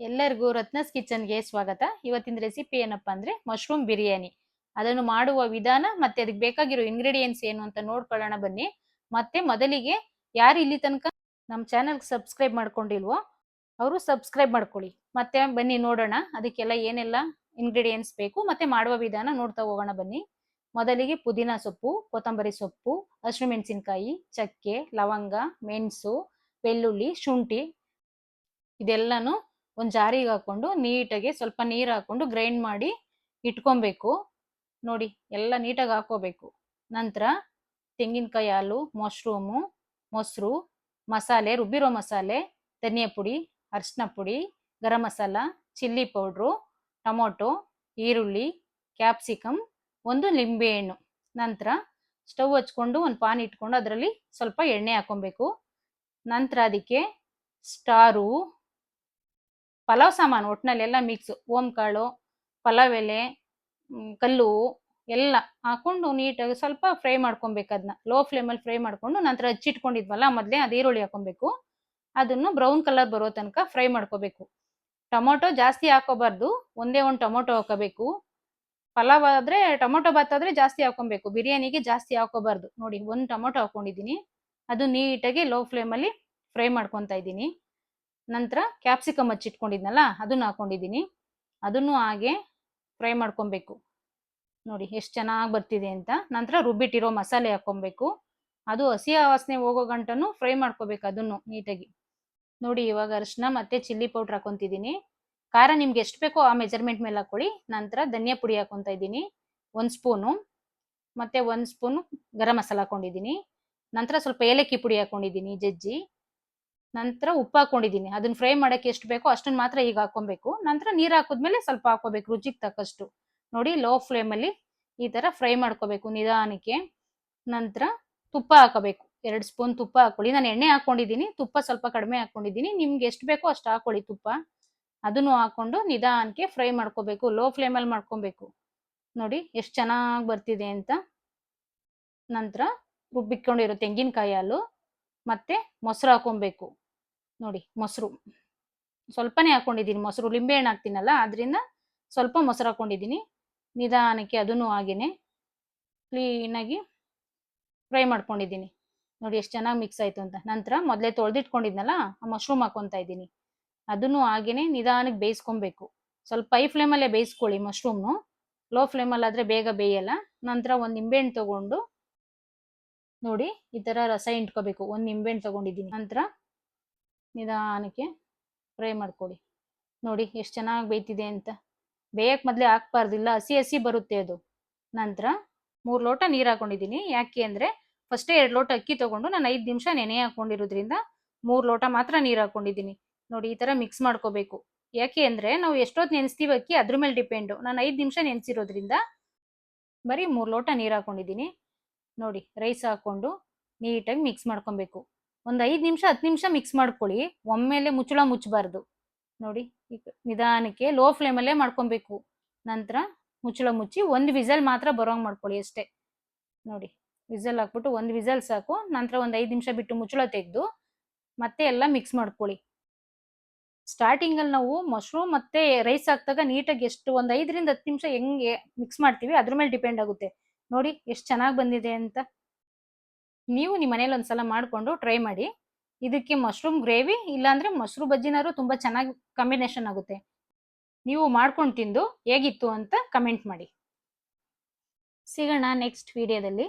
ಎಲ್ಲರಿಗೂ ರತ್ನಸ್ ಕಿಚನ್ಗೆ ಸ್ವಾಗತ. ಇವತ್ತಿನ ರೆಸಿಪಿ ಏನಪ್ಪಾ ಅಂದ್ರೆ ಮಶ್ರೂಮ್ ಬಿರಿಯಾನಿ. ಅದನ್ನು ಮಾಡುವ ವಿಧಾನ ಮತ್ತೆ ಅದಕ್ಕೆ ಬೇಕಾಗಿರೋ ಇಂಗ್ರೀಡಿಯೆಂಟ್ಸ್ ಏನು ಅಂತ ನೋಡ್ಕೊಳ್ಳೋಣ ಬನ್ನಿ. ಮತ್ತೆ ಮೊದಲಿಗೆ ಯಾರು ಇಲ್ಲಿ ತನಕ ನಮ್ಮ ಚಾನೆಲ್ ಸಬ್ಸ್ಕ್ರೈಬ್ ಮಾಡ್ಕೊಂಡಿಲ್ವೋ ಅವರು ಸಬ್ಸ್ಕ್ರೈಬ್ ಮಾಡ್ಕೊಳ್ಳಿ. ಮತ್ತೆ ಬನ್ನಿ ನೋಡೋಣ ಅದಕ್ಕೆಲ್ಲ ಏನೆಲ್ಲ ಇಂಗ್ರೀಡಿಯೆಂಟ್ಸ್ ಬೇಕು ಮತ್ತೆ ಮಾಡುವ ವಿಧಾನ ನೋಡ್ತಾ ಹೋಗೋಣ ಬನ್ನಿ. ಮೊದಲಿಗೆ ಪುದೀನ ಸೊಪ್ಪು, ಕೊತ್ತಂಬರಿ ಸೊಪ್ಪು, ಹಸಿಮೆಣಸಿನಕಾಯಿ, ಚಕ್ಕೆ, ಲವಂಗ, ಮೆಣಸು, ಬೆಳ್ಳುಳ್ಳಿ, ಶುಂಠಿ ಇದೆಲ್ಲಾನು ಒಂದು ಜಾರಿಗೆ ಹಾಕೊಂಡು ನೀಟಾಗಿ ಸ್ವಲ್ಪ ನೀರು ಹಾಕೊಂಡು ಗ್ರೈಂಡ್ ಮಾಡಿ ಇಟ್ಕೊಬೇಕು. ನೋಡಿ ಎಲ್ಲ ನೀಟಾಗಿ ಹಾಕೋಬೇಕು. ನಂತರ ತೆಂಗಿನಕಾಯಿ ಹಾಲು, ಮಶ್ರೂಮು, ಮೊಸರು, ಮಸಾಲೆ, ರುಬ್ಬಿರೋ ಮಸಾಲೆ, ಧನಿಯಾ ಪುಡಿ, ಅರಿಶಿನ ಪುಡಿ, garam masala, chilli powder, tomato, ಈರುಳ್ಳಿ, ಕ್ಯಾಪ್ಸಿಕಮ್, ಒಂದು ಲಿಂಬೆಹಣ್ಣು. ನಂತರ ಸ್ಟವ್ ಹಚ್ಕೊಂಡು ಒಂದು ಪಾನ್ ಇಟ್ಕೊಂಡು ಅದರಲ್ಲಿ ಸ್ವಲ್ಪ ಎಣ್ಣೆ ಹಾಕೊಬೇಕು. ನಂತರ ಅದಕ್ಕೆ ಸ್ಟಾರು, ಪಲಾವ್ ಸಾಮಾನು ಒಟ್ಟಿನಲ್ಲಿ ಎಲ್ಲ ಮಿಕ್ಸು, ಓಂಕಾಳು, ಪಲಾವ್ ಎಲೆ, ಕಲ್ಲು ಎಲ್ಲ ಹಾಕೊಂಡು ನೀಟಾಗಿ ಸ್ವಲ್ಪ ಫ್ರೈ ಮಾಡ್ಕೊಬೇಕು. ಅದನ್ನ ಲೋ ಫ್ಲೇಮಲ್ಲಿ ಫ್ರೈ ಮಾಡ್ಕೊಂಡು ನಂತರ ಹಚ್ಚಿಟ್ಕೊಂಡಿದ್ವಲ್ಲ ಮೊದಲೇ ಅದು ಈರುಳ್ಳಿ ಹಾಕೊಬೇಕು. ಅದನ್ನು ಬ್ರೌನ್ ಕಲರ್ ಬರೋ ತನಕ ಫ್ರೈ ಮಾಡ್ಕೋಬೇಕು. ಟೊಮೊಟೊ ಜಾಸ್ತಿ ಹಾಕೋಬಾರ್ದು, ಒಂದೇ ಒಂದು ಟೊಮೊಟೊ ಹಾಕೋಬೇಕು. ಪಲಾವ್ ಆದರೆ ಟೊಮೊಟೊ ಬಾತ್ ಆದರೆ ಜಾಸ್ತಿ ಹಾಕೊಬೇಕು, ಬಿರಿಯಾನಿಗೆ ಜಾಸ್ತಿ ಹಾಕೋಬಾರ್ದು. ನೋಡಿ ಒಂದು ಟೊಮೊಟೊ ಹಾಕೊಂಡಿದ್ದೀನಿ, ಅದು ನೀಟಾಗಿ ಲೋ ಫ್ಲೇಮಲ್ಲಿ ಫ್ರೈ ಮಾಡ್ಕೊತಾ ಇದ್ದೀನಿ. ನಂತರ ಕ್ಯಾಪ್ಸಿಕಮ್ ಹಚ್ಚಿಟ್ಕೊಂಡಿದ್ನಲ್ಲ ಅದನ್ನು ಹಾಕೊಂಡಿದ್ದೀನಿ, ಅದನ್ನು ಹಾಗೆ ಫ್ರೈ ಮಾಡ್ಕೊಬೇಕು. ನೋಡಿ ಎಷ್ಟು ಚೆನ್ನಾಗಿ ಬರ್ತಿದೆ ಅಂತ. ನಂತರ ರುಬ್ಬಿಟ್ಟಿರೋ ಮಸಾಲೆ ಹಾಕೊಬೇಕು, ಅದು ಹಸಿ ವಾಸನೆ ಹೋಗೋ ಗಂಟನು ಫ್ರೈ ಮಾಡ್ಕೋಬೇಕು ಅದನ್ನು ನೀಟಾಗಿ. ನೋಡಿ ಇವಾಗ ಅರಿಶಿನ ಮತ್ತೆ ಚಿಲ್ಲಿ ಪೌಡ್ರ್ ಹಾಕೊತಿದ್ದೀನಿ. ಖಾರ ನಿಮ್ಗೆ ಎಷ್ಟು ಬೇಕೋ ಆ ಮೆಜರ್ಮೆಂಟ್ ಮೇಲೆ ಹಾಕೊಳ್ಳಿ. ನಂತರ ಧನಿಯಾ ಪುಡಿ ಹಾಕೊತಾ ಇದ್ದೀನಿ 1 ಸ್ಪೂನು, ಮತ್ತೆ 1 ಸ್ಪೂನು ಗರಂ ಮಸಾಲ ಹಾಕೊಂಡಿದ್ದೀನಿ. ನಂತರ ಸ್ವಲ್ಪ ಏಲಕ್ಕಿ ಪುಡಿ ಹಾಕೊಂಡಿದ್ದೀನಿ ಜಜ್ಜಿ. ನಂತರ ಉಪ್ಪು ಹಾಕೊಂಡಿದ್ದೀನಿ, ಅದನ್ನ ಫ್ರೈ ಮಾಡಕ್ಕೆ ಎಷ್ಟು ಬೇಕೋ ಅಷ್ಟನ್ನು ಮಾತ್ರ ಈಗ ಹಾಕೊಬೇಕು. ನಂತರ ನೀರು ಹಾಕಿದ್ಮೇಲೆ ಸ್ವಲ್ಪ ಹಾಕೋಬೇಕು ರುಚಿಗೆ ತಕ್ಕಷ್ಟು. ನೋಡಿ ಲೋ ಫ್ಲೇಮಲ್ಲಿ ಈ ಥರ ಫ್ರೈ ಮಾಡ್ಕೋಬೇಕು ನಿಧಾನಕ್ಕೆ. ನಂತರ ತುಪ್ಪ ಹಾಕೋಬೇಕು, 2 ಸ್ಪೂನ್ ತುಪ್ಪ ಹಾಕೊಳ್ಳಿ. ನಾನು ಎಣ್ಣೆ ಹಾಕೊಂಡಿದ್ದೀನಿ, ತುಪ್ಪ ಸ್ವಲ್ಪ ಕಡಿಮೆ ಹಾಕೊಂಡಿದ್ದೀನಿ, ನಿಮ್ಗೆ ಎಷ್ಟು ಬೇಕೋ ಅಷ್ಟು ಹಾಕೊಳ್ಳಿ ತುಪ್ಪ. ಅದನ್ನು ಹಾಕೊಂಡು ನಿಧಾನಕ್ಕೆ ಫ್ರೈ ಮಾಡ್ಕೋಬೇಕು, ಲೋ ಫ್ಲೇಮಲ್ಲಿ ಮಾಡ್ಕೊಬೇಕು. ನೋಡಿ ಎಷ್ಟು ಚೆನ್ನಾಗಿ ಬರ್ತಿದೆ ಅಂತ. ನಂತರ ರುಬ್ಬಿಕೊಂಡಿರೋ ತೆಂಗಿನಕಾಯಿ ಹಾಲು ಮತ್ತೆ ಮೊಸರು ಹಾಕೊಬೇಕು. ನೋಡಿ ಮೊಸರು ಸ್ವಲ್ಪನೇ ಹಾಕೊಂಡಿದ್ದೀನಿ, ಮೊಸರು ಲಿಂಬೆಹಣ್ಣು ಹಾಕ್ತೀನಲ್ಲ ಅದರಿಂದ ಸ್ವಲ್ಪ ಮೊಸರು ಹಾಕೊಂಡಿದ್ದೀನಿ. ನಿಧಾನಕ್ಕೆ ಅದನ್ನು ಹಾಗೇನೆ ಕ್ಲೀನಾಗಿ ಫ್ರೈ ಮಾಡ್ಕೊಂಡಿದ್ದೀನಿ. ನೋಡಿ ಎಷ್ಟು ಚೆನ್ನಾಗಿ ಮಿಕ್ಸ್ ಆಯಿತು ಅಂತ. ನಂತರ ಮೊದಲೇ ತೊಳೆದಿಟ್ಕೊಂಡಿದ್ನಲ್ಲ ಆ ಮಶ್ರೂಮ್ ಹಾಕೊತಾ ಇದ್ದೀನಿ, ಅದನ್ನು ಹಾಗೇನೆ ನಿಧಾನಕ್ಕೆ ಬೇಯಿಸ್ಕೊಬೇಕು. ಸ್ವಲ್ಪ ಹೈ ಫ್ಲೇಮಲ್ಲೇ ಬೇಯಿಸ್ಕೊಳ್ಳಿ ಮಶ್ರೂಮ್ನು, ಲೋ ಫ್ಲೇಮಲ್ಲಾದರೆ ಬೇಗ ಬೇಯಲ್ಲ. ನಂತರ ಒಂದು ನಿಂಬೆಹಣ್ಣು ತಗೊಂಡು ನೋಡಿ ಈ ಥರ ರಸ ಇಂಟ್ಕೋಬೇಕು. ಒಂದು ನಿಂಬೆಹಣ್ಣು ತಗೊಂಡಿದ್ದೀನಿ. ನಂತರ ನಿಧಾನಕ್ಕೆ ಫ್ರೈ ಮಾಡ್ಕೊಳ್ಳಿ. ನೋಡಿ ಎಷ್ಟು ಚೆನ್ನಾಗಿ ಬೇಯ್ತಿದೆ ಅಂತ. ಬೇಯಕ್ಕೆ ಮೊದಲೇ ಹಾಕ್ಬಾರ್ದಿಲ್ಲ, ಹಸಿ ಹಸಿ ಬರುತ್ತೆ ಅದು. ನಂತರ 3 ಲೋಟ ನೀರು ಹಾಕೊಂಡಿದ್ದೀನಿ. ಯಾಕೆ ಅಂದರೆ ಫಸ್ಟೇ 2 ಲೋಟ ಅಕ್ಕಿ ತೊಗೊಂಡು ನಾನು 5 ನಿಮಿಷ ನೆನೆ ಹಾಕೊಂಡಿರೋದ್ರಿಂದ 3 ಲೋಟ ಮಾತ್ರ ನೀರು ಹಾಕೊಂಡಿದ್ದೀನಿ. ನೋಡಿ ಈ ಥರ ಮಿಕ್ಸ್ ಮಾಡ್ಕೋಬೇಕು. ಯಾಕೆ ಅಂದರೆ ನಾವು ಎಷ್ಟೊತ್ತು ನೆನೆಸ್ತೀವಿ ಅಕ್ಕಿ ಅದ್ರ ಮೇಲೆ ಡಿಪೆಂಡು. ನಾನು 5 ನಿಮಿಷ ನೆನೆಸಿರೋದ್ರಿಂದ ಬರೀ 3 ಲೋಟ ನೀರು ಹಾಕೊಂಡಿದ್ದೀನಿ. ನೋಡಿ ರೈಸ್ ಹಾಕ್ಕೊಂಡು ನೀಟಾಗಿ ಮಿಕ್ಸ್ ಮಾಡ್ಕೊಬೇಕು. ಒಂದು 5 ನಿಮಿಷ 10 ನಿಮಿಷ ಮಿಕ್ಸ್ ಮಾಡ್ಕೊಳ್ಳಿ, ಒಮ್ಮೆಲೆ ಮುಚ್ಚಳ ಮುಚ್ಚಬಾರ್ದು. ನೋಡಿ ಈಗ ನಿಧಾನಕ್ಕೆ ಲೋ ಫ್ಲೇಮಲ್ಲೇ ಮಾಡ್ಕೊಬೇಕು. ನಂತರ ಮುಚ್ಚಳ ಮುಚ್ಚಿ 1 ವಿಸಲ್ ಮಾತ್ರ ಬರೋಂಗೆ ಮಾಡ್ಕೊಳ್ಳಿ ಅಷ್ಟೇ. ನೋಡಿ ವಿಸಲ್ ಹಾಕ್ಬಿಟ್ಟು 1 ವಿಸಲ್ ಸಾಕು. ನಂತರ ಒಂದು 5 ನಿಮಿಷ ಬಿಟ್ಟು ಮುಚ್ಚಳ ತೆಗೆದು ಮತ್ತೆ ಎಲ್ಲ ಮಿಕ್ಸ್ ಮಾಡ್ಕೊಳ್ಳಿ. ಸ್ಟಾರ್ಟಿಂಗಲ್ಲಿ ನಾವು ಮಶ್ರೂಮ್ ಮತ್ತೆ ರೈಸ್ ಹಾಕಿದಾಗ ನೀಟಾಗಿ ಎಷ್ಟು ಒಂದು 5ರಿಂದ 10 ನಿಮಿಷ ಹೆಂಗೆ ಮಿಕ್ಸ್ ಮಾಡ್ತೀವಿ ಅದ್ರ ಮೇಲೆ ಡಿಪೆಂಡ್ ಆಗುತ್ತೆ. ನೋಡಿ ಎಷ್ಟು ಚೆನ್ನಾಗಿ ಬಂದಿದೆ ಅಂತ. ನೀವು ನಿಮ್ಮ ಮನೇಲಿ ಒಂದ್ಸಲ ಮಾಡಿಕೊಂಡು ಟ್ರೈ ಮಾಡಿ. ಇದಕ್ಕೆ ಮಶ್ರೂಮ್ ಗ್ರೇವಿ ಇಲ್ಲಾಂದ್ರೆ ಮಶ್ರೂಮ್ ಬಜ್ಜಿನಾರು ತುಂಬ ಚೆನ್ನಾಗಿ ಕಾಂಬಿನೇಷನ್ ಆಗುತ್ತೆ. ನೀವು ಮಾಡ್ಕೊಂಡು ತಿಂದು ಹೇಗಿತ್ತು ಅಂತ ಕಮೆಂಟ್ ಮಾಡಿ. ಸಿಗೋಣ ನೆಕ್ಸ್ಟ್ ವಿಡಿಯೋದಲ್ಲಿ.